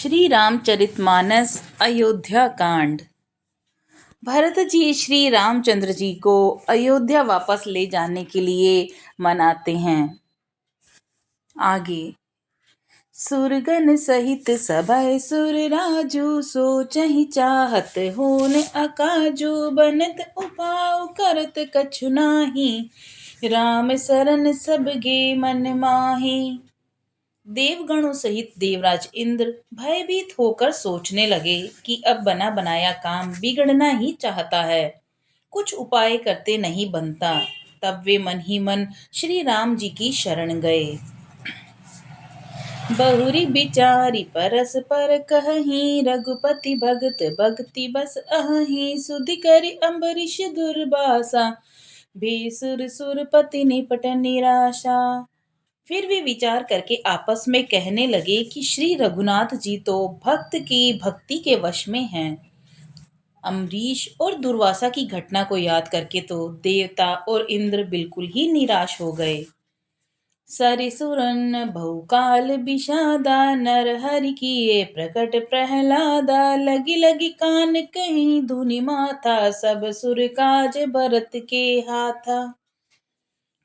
श्री रामचरितमानस अयोध्या कांड। भरत जी श्री रामचंद्र जी को अयोध्या वापस ले जाने के लिए मनाते हैं। आगे सुरगन सहित सभय सुर राजू सोचहि चाहत होन अकाजू बनत उपाय करत कछु नाही राम सरन सबगे मन माही। देवगणों सहित देवराज इंद्र भयभीत होकर सोचने लगे कि अब बना बनाया काम बिगड़ना ही चाहता है, कुछ उपाय करते नहीं बनता। तब वे मन ही मन श्री राम जी की शरण गए। बहुरी बिचारी परस पर कहहीं रघुपति भगत भक्ति बस अहहीं सुधि करि अम्बरीश दुर्बासा भेसुर सुरपति निपट निराशा। फिर वे विचार करके आपस में कहने लगे कि श्री रघुनाथ जी तो भक्त की भक्ति के वश में हैं। अम्बरीश और दुर्वासा की घटना को याद करके तो देवता और इंद्र बिल्कुल ही निराश हो गए। सरिसुरन बहुकाल विषादा नर हरि किए प्रकट प्रहलादा लगी लगी कान कहीं धुनि माथा सब सुर काज भरत के हाथा।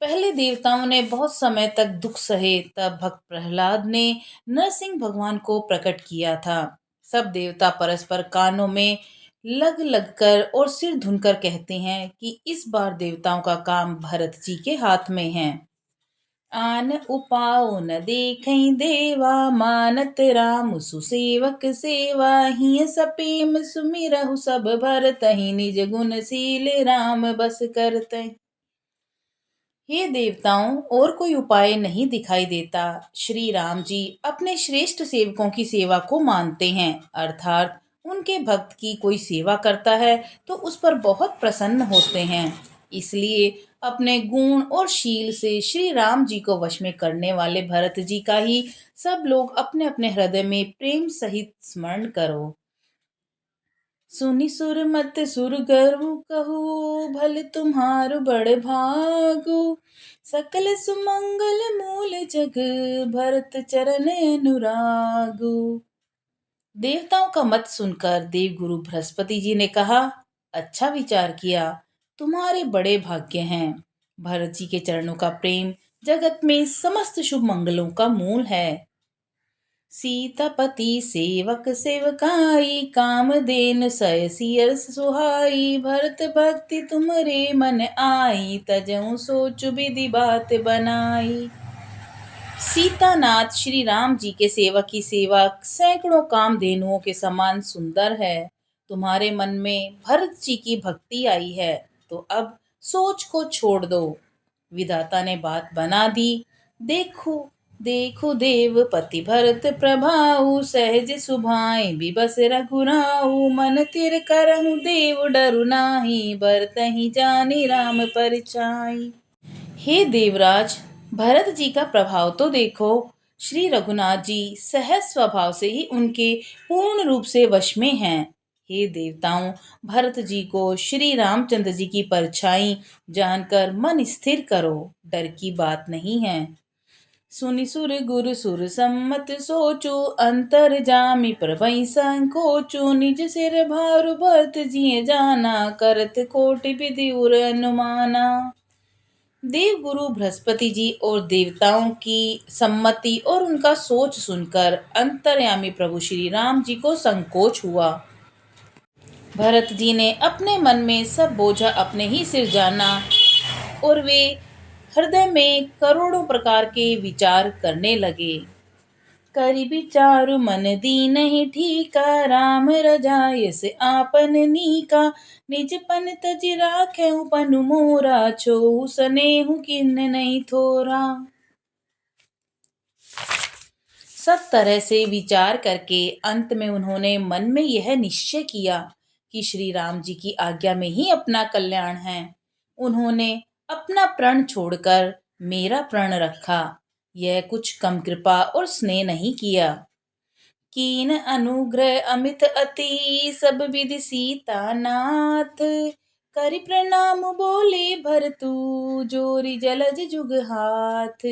पहले देवताओं ने बहुत समय तक दुख सहे, तब भक्त प्रहलाद ने नरसिंह भगवान को प्रकट किया था। सब देवता परस्पर कानों में लग लग कर और सिर धुनकर कहते हैं कि इस बार देवताओं का काम भरत जी के हाथ में है। आन उपाओ न देखई देवा मानत राम सुसेवक सेवा हिय सपेम सुमिरहु सब भरत ही निज गुणशील राम बस करते। हे देवताओं, और कोई उपाय नहीं दिखाई देता। श्री राम जी अपने श्रेष्ठ सेवकों की सेवा को मानते हैं, अर्थात उनके भक्त की कोई सेवा करता है तो उस पर बहुत प्रसन्न होते हैं। इसलिए अपने गुण और शील से श्री राम जी को वश में करने वाले भरत जी का ही सब लोग अपने अपने हृदय में प्रेम सहित स्मरण करो। सुनि सुर मत सुर गर्व कहू भल तुम्हार बड़ भागु सकल सुमंगल मूल जग भरत चरण अनुरागु। देवताओं का मत सुनकर देवगुरु बृहस्पति जी ने कहा, अच्छा विचार किया, तुम्हारे बड़े भाग्य हैं। भरत जी के चरणों का प्रेम जगत में समस्त शुभ मंगलों का मूल है। सीतापति सेवक सेवकाई कामधेनु सय सियर सुहाई भरत भक्ति तुमरे मन आई तजऊ सोच विधि बात बनाई। सीतानाथ श्री राम जी के सेवक की सेवा सैकड़ों कामधेनुओं के समान सुंदर है। तुम्हारे मन में भरत जी की भक्ति आई है तो अब सोच को छोड़ दो। विधाता ने बात बना दी। देखो देखो देवपति भरत प्रभाऊ सहज सुभाए बिबस रघुराऊ मन तिर करहु देव डरु नाही बरतहि जानि राम परछाई। हे देवराज, भरत जी का प्रभाव तो देखो। श्री रघुनाथ जी सहज स्वभाव से ही उनके पूर्ण रूप से वश में हैं। हे देवताओं, भरत जी को श्री रामचंद्र जी की परछाई जानकर मन स्थिर करो, डर की बात नहीं है। सुनि सुर गुरु सुर सम्मत सोचो अंतर जामि प्रभई संकोचो निज सिर भारु भरत जिय जाना करत कोटि विधि उर अनुमाना। देव गुरु बृहस्पति जी और देवताओं की सम्मति और उनका सोच सुनकर अंतर्यामी प्रभु श्री राम जी को संकोच हुआ। भरत जी ने अपने मन में सब बोझा अपने ही सिर जाना और वे हृदय में करोड़ों प्रकार के विचार करने लगे। करि विचारु मन दीनहि ठीका राम रजाय से आपन नीका निज पन तज राखेउ पनु मोरा छोहु सनेहु किन्ह नहीं थोरा। सब तरह से विचार करके अंत में उन्होंने मन में यह निश्चय किया कि श्री राम जी की आज्ञा में ही अपना कल्याण है। उन्होंने अपना प्रण छोड़कर मेरा प्रण रखा। यह कुछ कम कृपा और स्नेह नहीं किया। कीन अनुग्रह अमित अति सब विधि सीता नाथ करि प्रणाम बोले भरतु जोरी जलज जुग हाथ।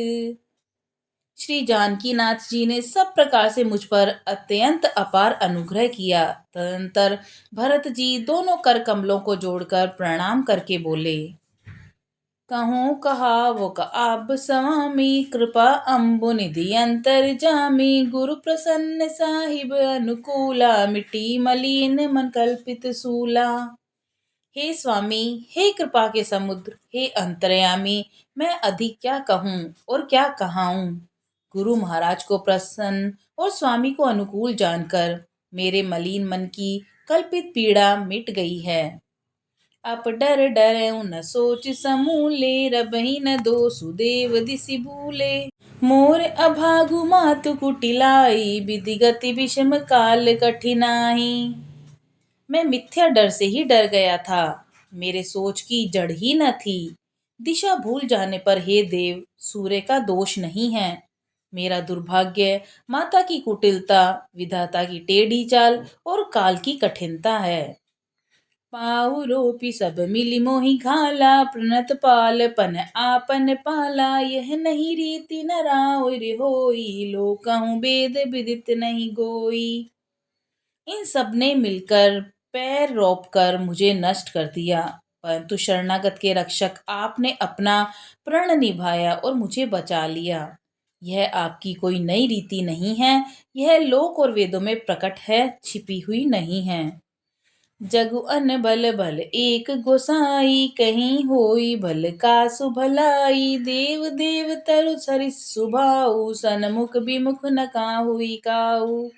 श्री जानकीनाथ जी ने सब प्रकार से मुझ पर अत्यंत अपार अनुग्रह किया। तदंतर भरत जी दोनों कर कमलों को जोड़कर प्रणाम करके बोले, कहूँ कहावो आप स्वामी, कृपा अम्बु निधि अंतर जामी, गुरु प्रसन्न साहिब अनुकूला, मिट्टी मलिन मन कल्पित सूला। हे स्वामी, हे कृपा के समुद्र, हे अंतर्यामी, मैं अधिक क्या कहूँ और क्या कहाऊँ। गुरु महाराज को प्रसन्न और स्वामी को अनुकूल जानकर मेरे मलिन मन की कल्पित पीड़ा मिट गई है। आप डर डरे न सोच समूले, रबहि न दो सुदेव दिसि भूले, मोर अभागु मातु कुटिलाई, विधिगति विषम काल कठिनाई। मैं मिथ्या डर से ही डर गया था, मेरे सोच की जड़ ही न थी। दिशा भूल जाने पर हे देव, सूर्य का दोष नहीं है, मेरा दुर्भाग्य माता की कुटिलता, विधाता की टेढ़ी चाल और काल की कठिनता है। पाऊ रोपी सब मिली मोहि घाला, प्रणत पाल पन आपन पाला, यह नहीं रीति नरावर होई, लोकहु वेद विदित नहीं गोई। इन सब ने मिलकर पैर रोप कर मुझे नष्ट कर दिया, परंतु शरणागत के रक्षक आपने अपना प्रण निभाया और मुझे बचा लिया। यह आपकी कोई नई रीति नहीं है, यह लोक और वेदों में प्रकट है, छिपी हुई नहीं है। जगु अन बल भल एक गोसाई, कहीं होई भल कासु भलाई, देव देव तरु सरिस सुभाऊ, सनमुख विमुख न काहुई काऊ।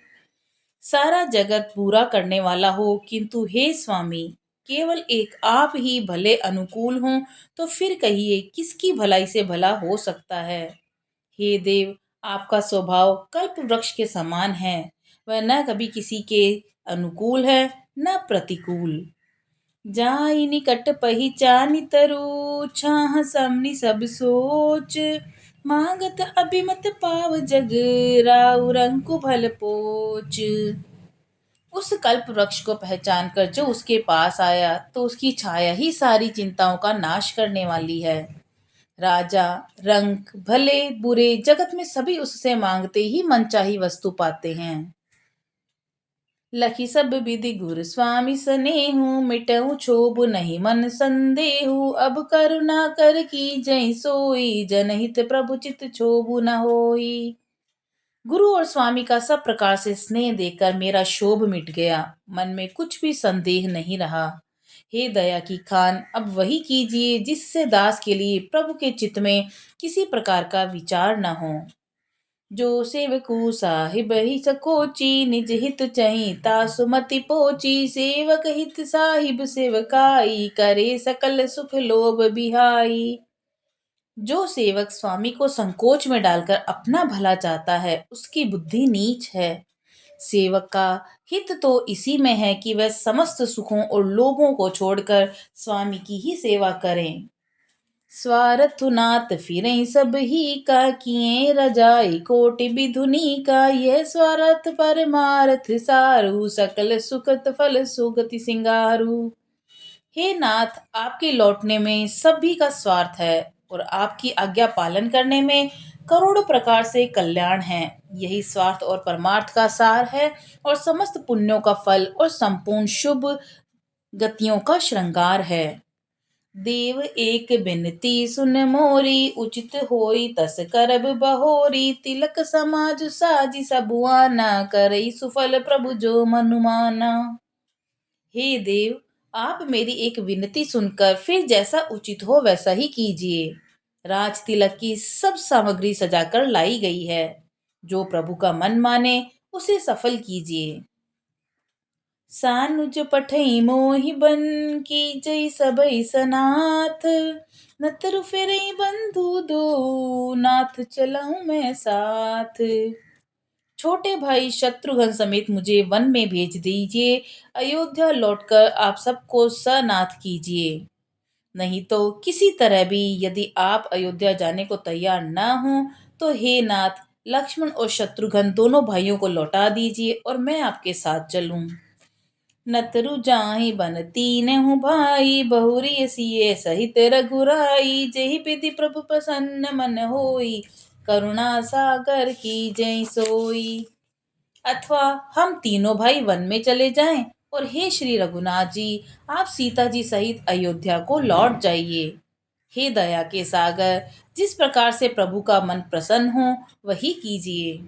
सारा जगत पूरा करने वाला हो, किंतु हे स्वामी, केवल एक आप ही भले अनुकूल हों, तो फिर कहिए किसकी भलाई से भला हो सकता है। हे देव, आपका स्वभाव कल्प वृक्ष के समान है, वह न कभी किसी के अनुकूल है न प्रतिकूल। जाई निकट पहिचानि तरु, छाह समनि सब सोच, मांगत अभिमत पाव जग, राउ रंकु भल पोच। उस कल्प वृक्ष को पहचान कर जो उसके पास आया, तो उसकी छाया ही सारी चिंताओं का नाश करने वाली है। राजा, रंक, भले बुरे, जगत में सभी उससे मांगते ही मनचाही वस्तु पाते हैं। लखी सब विधि गुरु स्वामी सनेहु, मिटऊ क्षोभ नहीं मन संदेहु, अब करुणा कर की जय सोई, जनहित प्रभु चित क्षोभ न होई। गुरु और स्वामी का सब प्रकार से स्नेह देखकर मेरा शोभ मिट गया, मन में कुछ भी संदेह नहीं रहा। हे दया की खान, अब वही कीजिए जिससे दास के लिए प्रभु के चित्त में किसी प्रकार का विचार न हो। जो सेवकु साहिब ही सकोची, निज हित चही तासुमति पोची, सेवक हित साहिब सेवकाई, करे सकल सुख लोभ बिहाई। जो सेवक स्वामी को संकोच में डालकर अपना भला चाहता है, उसकी बुद्धि नीच है। सेवक का हित तो इसी में है कि वह समस्त सुखों और लोभों को छोड़कर स्वामी की ही सेवा करें। स्वार्थुनाथ फिरें सब ही का, किए रजाई कोटि विधुनी का, यह स्वार्थ परमार्थ सारू, सकल सुखत फल सुगति सिंगारू। हे नाथ, आपके लौटने में सभी का स्वार्थ है और आपकी आज्ञा पालन करने में करोड़ों प्रकार से कल्याण है। यही स्वार्थ और परमार्थ का सार है और समस्त पुण्यों का फल और संपूर्ण शुभ गतियों का श्रृंगार है। देव एक बिनती सुन मोरी, उचित होई तस करब बहोरी, तिलक समाज साजी सबुआना, करई सुफल प्रभु जो मनुमाना। हे देव, आप मेरी एक विनती सुनकर फिर जैसा उचित हो वैसा ही कीजिए। राज तिलक की सब सामग्री सजाकर लाई गई है, जो प्रभु का मन माने उसे सफल कीजिए। सानुज पठई मोहि बन, की जय सबई सनाथ, नतरु फिरई बंधु दो, नाथ चलऊं मैं साथ। छोटे भाई शत्रुघ्न समेत मुझे वन में भेज दीजिए, अयोध्या लौटकर आप सबको सनाथ कीजिए। नहीं तो किसी तरह भी यदि आप अयोध्या जाने को तैयार न हो, तो हे नाथ, लक्ष्मण और शत्रुघ्न दोनों भाइयों को लौटा दीजिए और मैं आपके साथ चलूं। नतरु जाहि बन तीनहु भाई, बहुरी सिए सहित रघुराई, जेहि विधि प्रभु प्रसन्न मन होई, करुणा सागर की जय सोई। अथवा हम तीनों भाई वन में चले जाएं और हे श्री रघुनाथ जी, आप सीता जी सहित अयोध्या को लौट जाइए। हे दया के सागर, जिस प्रकार से प्रभु का मन प्रसन्न हो वही कीजिए।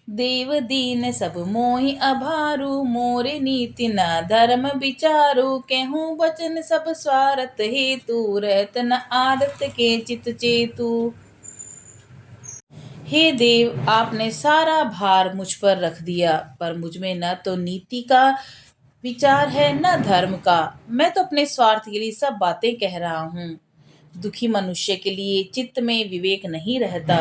देव दीन सब मोहि अभारू, मोरे नीति न धर्म विचारू, केहूँ वचन सब स्वार्थ हेतु, रहत न आदत के चित चेतु। हे देव, आपने सारा भार मुझ पर रख दिया, पर मुझ में न तो नीति का विचार है न धर्म का। मैं तो अपने स्वार्थ के लिए सब बातें कह रहा हूँ। दुखी मनुष्य के लिए चित्त में विवेक नहीं रहता।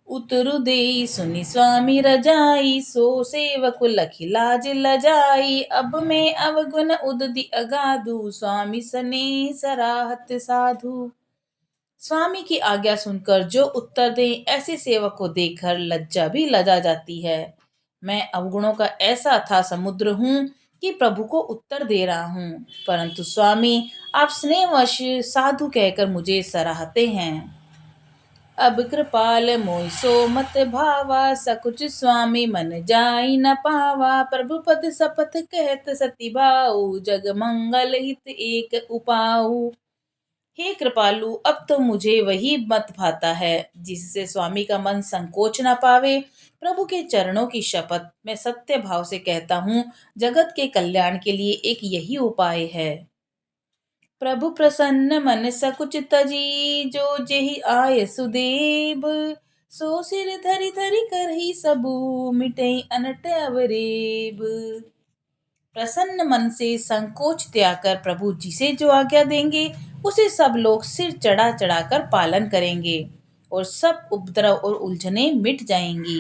उतरु देई सुनि स्वामी रजाई, सो सेवक लखि लाज लजाई। अब मैं अवगुण उदधि अगाधु, स्वामी सने सराहत साधु। स्वामी की आज्ञा सुनकर जो उत्तर दे, ऐसे सेवक को देखकर लज्जा भी लजा जाती है। मैं अवगुणों का ऐसा अथाह समुद्र हूँ कि प्रभु को उत्तर दे रहा हूँ, परंतु स्वामी आप स्नेहवश साधु कहकर मुझे सराहते हैं। अब कृपाल मोहि सो मत भावा, सकुच स्वामी मन जाई न पावा। प्रभु पद सपथ कहत सति भाऊ, जग मंगल हित एक उपाऊ। हे कृपालु, अब तो मुझे वही मत भाता है जिससे स्वामी का मन संकोच न पावे। प्रभु के चरणों की शपथ मैं सत्य भाव से कहता हूँ, जगत के कल्याण के लिए एक यही उपाय है। प्रभु प्रसन्न मन सकुच तजी, जो जेहि आय सुदेव। सो सिर धरि धरि करहि सबू, मिटई अनट अवरेब। प्रसन्न मन से संकोच त्याग कर प्रभु जिसे जो आज्ञा देंगे उसे सब लोग सिर चढ़ा चढ़ा कर पालन करेंगे और सब उपद्रव और उलझने मिट जाएंगी।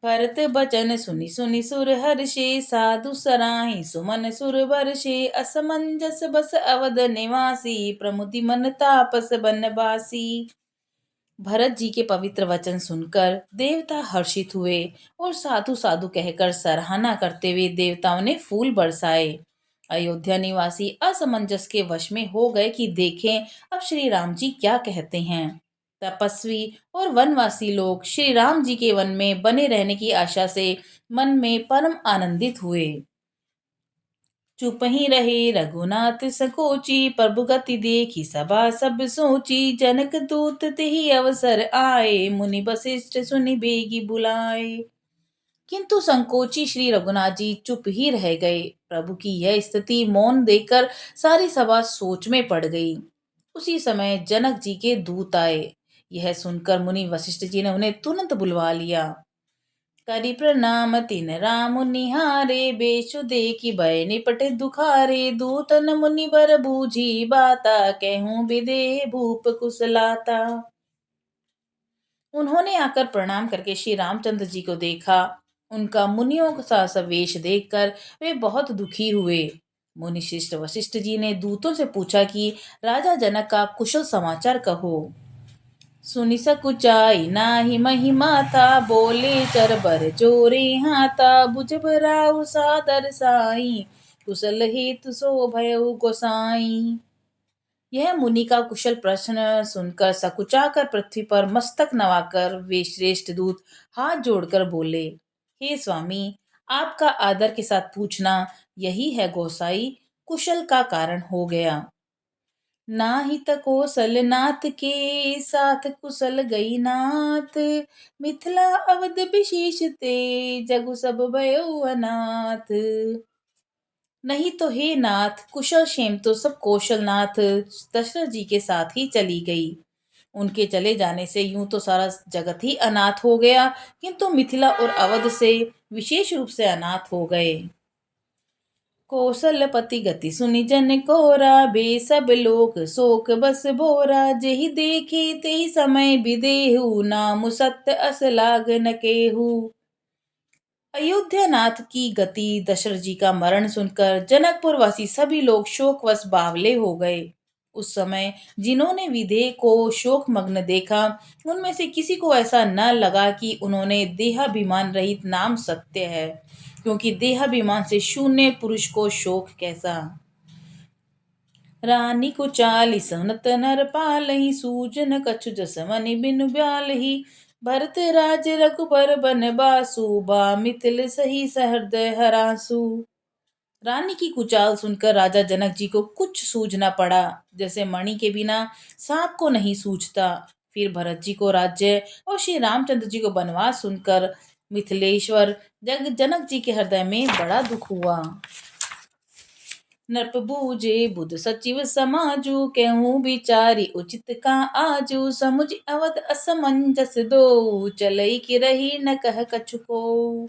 भरत बचन सुनि सुनि सुर हर्षे, साधु सराहि सुमन सुर बरषे। असमंजस बस अवध निवासी, प्रमुति मन तापस बनवासी। भरत जी के पवित्र वचन सुनकर देवता हर्षित हुए और साधु साधु कहकर सराहना करते हुए देवताओं ने फूल बरसाए। अयोध्या निवासी असमंजस के वश में हो गए कि देखें अब श्री राम जी क्या कहते हैं। तपस्वी और वनवासी लोग श्री राम जी के वन में बने रहने की आशा से मन में परम आनंदित हुए। चुप ही रहे रघुनाथ सकोची, प्रभु गति देखी सभा सब सोची। जनक दूत तेहि अवसर आए, मुनि वशिष्ठ सुनि बेगी बुलाए। किंतु संकोची श्री रघुनाथ जी चुप ही रह गए। प्रभु की यह स्थिति मौन देखकर सारी सभा सोच में पड़ गई। उसी समय जनक जी के दूत आए। यह सुनकर मुनि वशिष्ठ जी ने उन्हें तुरंत बुलवा लिया। करि प्रणाम तिन राम निहारे, बेशु देखि भय निपट दुखारे। दूतन मुनि बर बूझी बाता, कहूँ विदेह भूप कुशलाता। उन्होंने आकर प्रणाम करके श्री रामचंद्र जी को देखा। उनका मुनियों का सा वेश देखकर वे बहुत दुखी हुए। मुनि श्रेष्ठ वशिष्ठ जी ने दूतों से पूछा कि राजा जनक का कुशल समाचार कहो। सुनि सकुचाई नाही महिमाता, बोले चरबर जोरे हाथा। बुझ भराउ सादर साई, कुशल हेतु सो भयउ गोसाई। यह मुनि का कुशल प्रश्न सुनकर सकुचाकर पृथ्वी पर मस्तक नवाकर वे श्रेष्ठ दूत हाथ जोड़कर बोले, हे स्वामी, आपका आदर के साथ पूछना यही है गोसाई, कुशल का कारण हो गया। नाहित कौशल नाथ के साथ, कुशल गई नाथ। मिथिला अवध विशेष ते, जगु सब भयो अनाथ। नहीं तो हे नाथ, कुशल क्षेम तो सब कौशल नाथ दशरथ जी के साथ ही चली गई। उनके चले जाने से यूं तो सारा जगत ही अनाथ हो गया, किंतु मिथिला और अवध से विशेष रूप से अनाथ हो गए। कौशलपति गति सुनि जन कोरा, बे सब लोक शोक बस बोरा। जेहि देखे तेहि समय विदेहु, नामु सत्य अस लाग न केहू। अयोध्या नाथ की गति दशरथ जी का मरण सुनकर जनकपुर वासी सभी लोग शोकवश बावले हो गए। उस समय जिन्होंने विदेह को शोकमग्न देखा, उनमें से किसी को ऐसा न लगा कि उन्होंने देहाभिमान रहित नाम सत्य है, क्योंकि देहाभिमान से शून्य पुरुष को शोक कैसा। रानी को चाली सुनत नर पालही, सूजन कछु जसवनि बिनु ब्यालही। भरत राज रघुबर बन बासु, बा मिथिल सही सहृदय हरासु। रानी की कुचाल सुनकर राजा जनक जी को कुछ सूझना पड़ा, जैसे मणि के बिना सांप को नहीं सूझता। फिर भरत जी को राज्य और श्री रामचंद्र जी को वनवास सुनकर मिथिलेश्वर जग जनक जी के हृदय में बड़ा दुख हुआ। नृप बूझे बुध सचिव समाजु, कहूँ विचारी उचित का आजू। समुझ अवध असमंजस दो, चलई की रही न कह कछु को।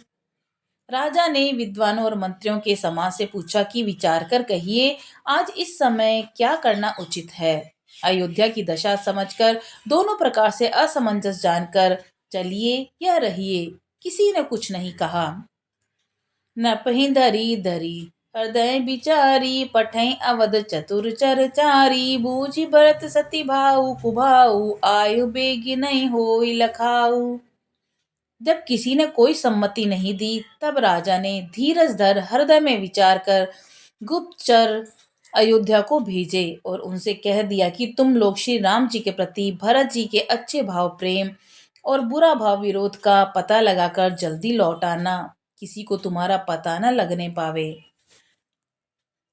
राजा ने विद्वानों और मंत्रियों के समाज से पूछा कि विचार कर कहिए, आज इस समय क्या करना उचित है। अयोध्या की दशा समझकर, दोनों प्रकार से असमंजस जानकर चलिए या रहिए, किसी ने कुछ नहीं कहा। नपहि धरी धरी हृदय विचारी, पठै अवध चतुर चरचारी। बूझि भरत सती भाऊ कुभाऊ, आयु बेगी नहीं होई लखाऊ। जब किसी ने कोई सम्मति नहीं दी, तब राजा ने धीरज धर हृदय में विचार कर गुप्तचर अयोध्या को भेजे और उनसे कह दिया कि तुम लोग श्री राम जी के प्रति भरत जी के अच्छे भाव प्रेम और बुरा भाव विरोध का पता लगाकर जल्दी लौट आना, किसी को तुम्हारा पता न लगने पावे।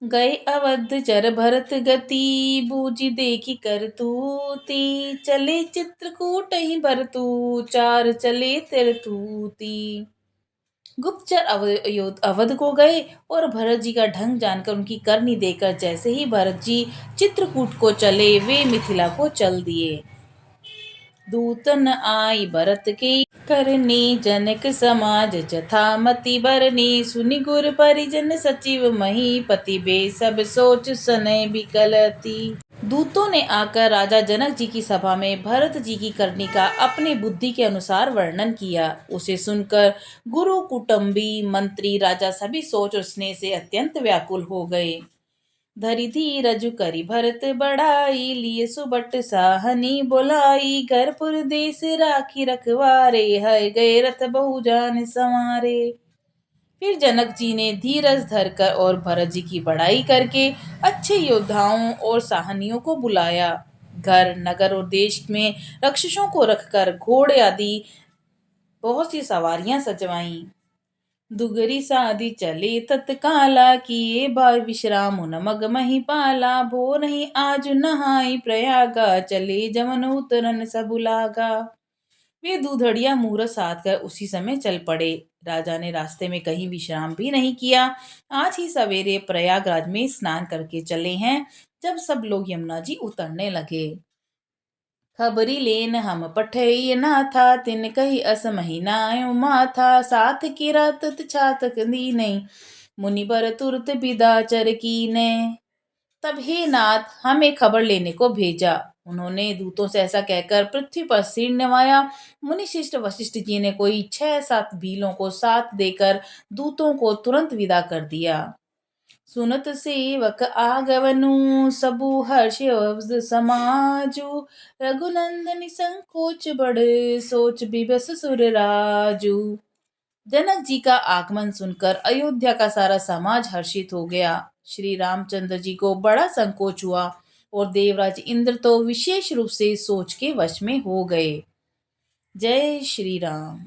गए अवध चर भरत गति, बूझि देखी करतूती। चले चित्रकूट ही भरतू, चार चले तिरतूती। गुप्तचर अवध को गए और भरत जी का ढंग जानकर उनकी करनी देकर जैसे ही भरत जी चित्रकूट को चले, वे मिथिला को चल दिए। दूतन आई भरत के करनी, जनक समाज जथा मति बरनी। सुनि गुर परिजन सचिव महीपति, बे सब सोच सनय बिकलती। दूतों ने आकर राजा जनक जी की सभा में भरत जी की करनी का अपने बुद्धि के अनुसार वर्णन किया। उसे सुनकर गुरु कुटुंबी मंत्री राजा सभी सोच और स्नेह से अत्यंत व्याकुल हो गए। धरि धीरज करि भरत बढ़ाई, लिए सुबट साहनी बुलाई। घरपुर देश राखी रखवारे, है गए रथ बहु जान संवारे। फिर जनक जी ने धीरज धरकर और भरत जी की बड़ाई करके अच्छे योद्धाओं और साहनियों को बुलाया। घर नगर और देश में रक्षसों को रखकर घोड़े आदि बहुत सी सवारियां सजवाईं। दुगरी साधी चले तत्काला, किए बार विश्राम उन मग मही पाला। भो नहीं आज नहाई प्रयागा, चले जमन उतरन सबुलागा। वे दूधड़िया मुहूर्त साध कर उसी समय चल पड़े। राजा ने रास्ते में कहीं विश्राम भी नहीं किया। आज ही सवेरे प्रयागराज में स्नान करके चले हैं, जब सब लोग यमुना जी उतरने लगे। खबरी लेन हम पठई ना था, तिन कही अस महीनायो माथा। साथ की रात छातक दी नहीं, मुनि बर तुरत बिदाचर कीने। तब हे नाथ, हमें खबर लेने को भेजा। उन्होंने दूतों से ऐसा कहकर पृथ्वी पर सिर नवाया। मुनि शिष्ट वशिष्ठ जी ने कोई 6-7 भीलों को साथ देकर दूतों को तुरंत विदा कर दिया। सुनत सेवक आगवनु, सबु हर्ष अवध समाजु। रघुनंदन संकोच बड़े, सोच विवश सुर राजू। जनक जी का आगमन सुनकर अयोध्या का सारा समाज हर्षित हो गया। श्री रामचंद्र जी को बड़ा संकोच हुआ और देवराज इंद्र तो विशेष रूप से सोच के वश में हो गए। जय श्री राम।